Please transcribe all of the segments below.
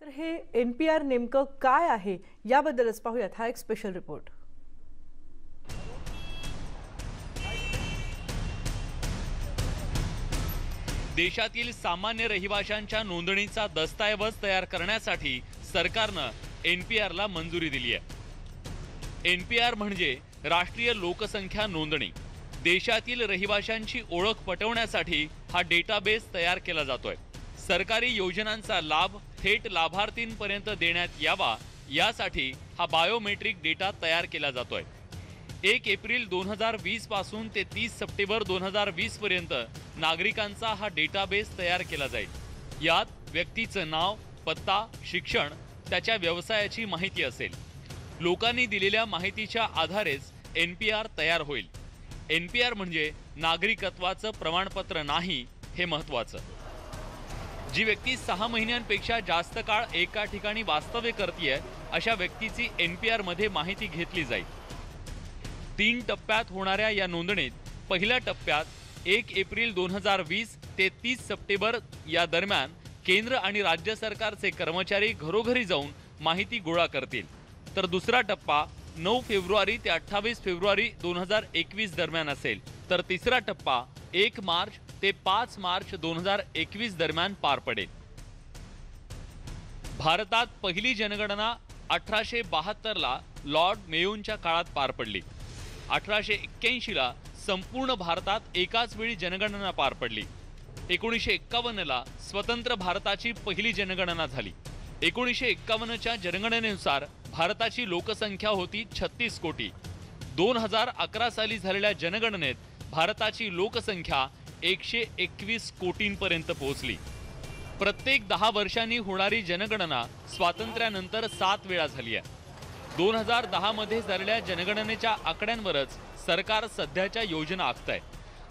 तर हे एनपीआर नेमकं काय आहे याबद्दलच पाहूयात हा एक स्पेशल रिपोर्ट। देशातील सामान्य रहिवाशांच्या नोंदणीचा दस्तऐवज तयार करण्यासाठी सरकारनं एनपीआरला मंजुरी दिली आहे। एनपीआर म्हणजे राष्ट्रीय लोकसंख्या नोंदणी। देशातील रहिवाशांची ओळख पटवण्यासाठी हा डेटाबेस तयार केला जातोय। सरकारी योजनांचा लाभ थेट लाभार्थींपर्यंत देण्यात यावा यासाठी हा बायोमेट्रिक डेटा तयार केला जातोय। 1 एप्रिल 2020 पासून ते 30 सप्टेंबर 2020 पर्यंत नागरिकांचा हा डेटाबेस तयार केला जाईल। यात व्यक्तीचं नाव, पत्ता, शिक्षण, त्याच्या व्यवसायाची माहिती असेल। लोकांनी दिलेल्या माहितीच्या आधारेच एनपीआर तयार होईल। एनपीआर म्हणजे नागरिकत्वाचं प्रमाणपत्र नाही, हे महत्त्वाचं। जी व्यक्ती 6 महिन्यांपेक्षा जास्त काळ एका ठिकाणी वास्तव्य करतेय अशा व्यक्तीची एनपीआर मध्ये माहिती घेतली जाईल। 3 टप्प्यात होणाऱ्या या नोंदणीत पहिल्या टप्प्यात 1 एप्रिल 2020 ते 30 सप्टेंबर या दरम्यान केंद्र आणि राज्य सरकारचे कर्मचारी घरोघरी जाऊन माहिती गोळा करतील। तर दुसरा टप्पा 9 फेब्रुवारी ते 28 फेब्रुवारी 2021 दरम्यान असेल। तर तिसरा टप्पा 1 मार्च ते 5 मार्च 2021 दरम्यान पार पडेल। भारतात पहिली जनगणना 1872 ला लॉर्ड मेयोनच्या काळात पार पडली। 1881 ला संपूर्ण भारतात एकाच वेळी जनगणना पार पडली। 1951 ला स्वतंत्र भारताची पहिली जनगणना झाली। 1951 च्या जनगणनेनुसार भारताची लोकसंख्या होती 36 कोटी। 2011 साली झालेल्या जनगणनेत भारताची लोकसंख्या 121 कोटींपर्यंत पोहोचली। प्रत्येक 10 वर्षांनी होणारी जनगणना स्वातंत्र्यानंतर 7 वेळा झाली आहे। 2010 मध्ये झालेल्या जनगणनेच्या आकड्यांवरच सरकार सध्याच्या योजना आखतंय।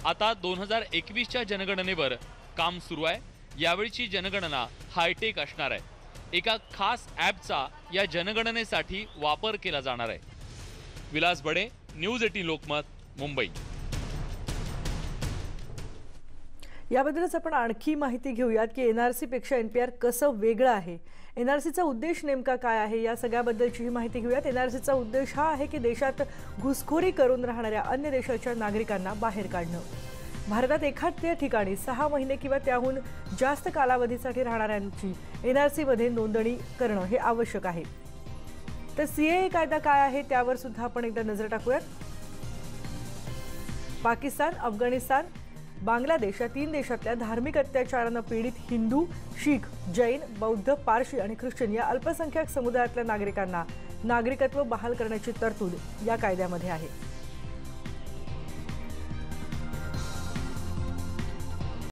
आता 2021च्या जनगणनेवर काम सुरू आहे। यावेळीची जनगणना हायटेक असणार आहे। एका खास ॲपचा या जनगणनेसाठी वापर केला जाणार आहे। विलास बडे, न्यूज 18 लोकमत, मुंबई। याबद्दलच आपण आणखी माहिती घेऊयात की एनआरसी पेक्षा एनपीआर कसं वेगळं आहे, एनआरसीचा उद्देश नेमका काय आहे, या सगळ्याबद्दलची ही माहिती घेऊयात। एनआरसीचा उद्देश हा आहे की देशात घुसखोरी करून राहणाऱ्या अन्य देशाच्या नागरिकांना बाहेर काढणं। भारतात एखाद्या ठिकाणी 6 महिने किंवा त्याहून जास्त कालावधीसाठी राहणाऱ्यांची एनआरसीमध्ये नोंदणी करणं हे आवश्यक आहे। तर सीएए कायदा काय आहे त्यावर सुद्धा आपण एकदा नजर टाकूयात। पाकिस्तान, अफगाणिस्तान, बांगलादेश या 3 देशातल्या धार्मिक अत्याचारांना पीडित हिंदू, शीख, जैन, बौद्ध, पारशी आणि ख्रिश्चन या अल्पसंख्याक समुदायातल्या नागरिकांना नागरिकत्व बहाल करण्याची तरतूद या कायद्यामध्ये आहे।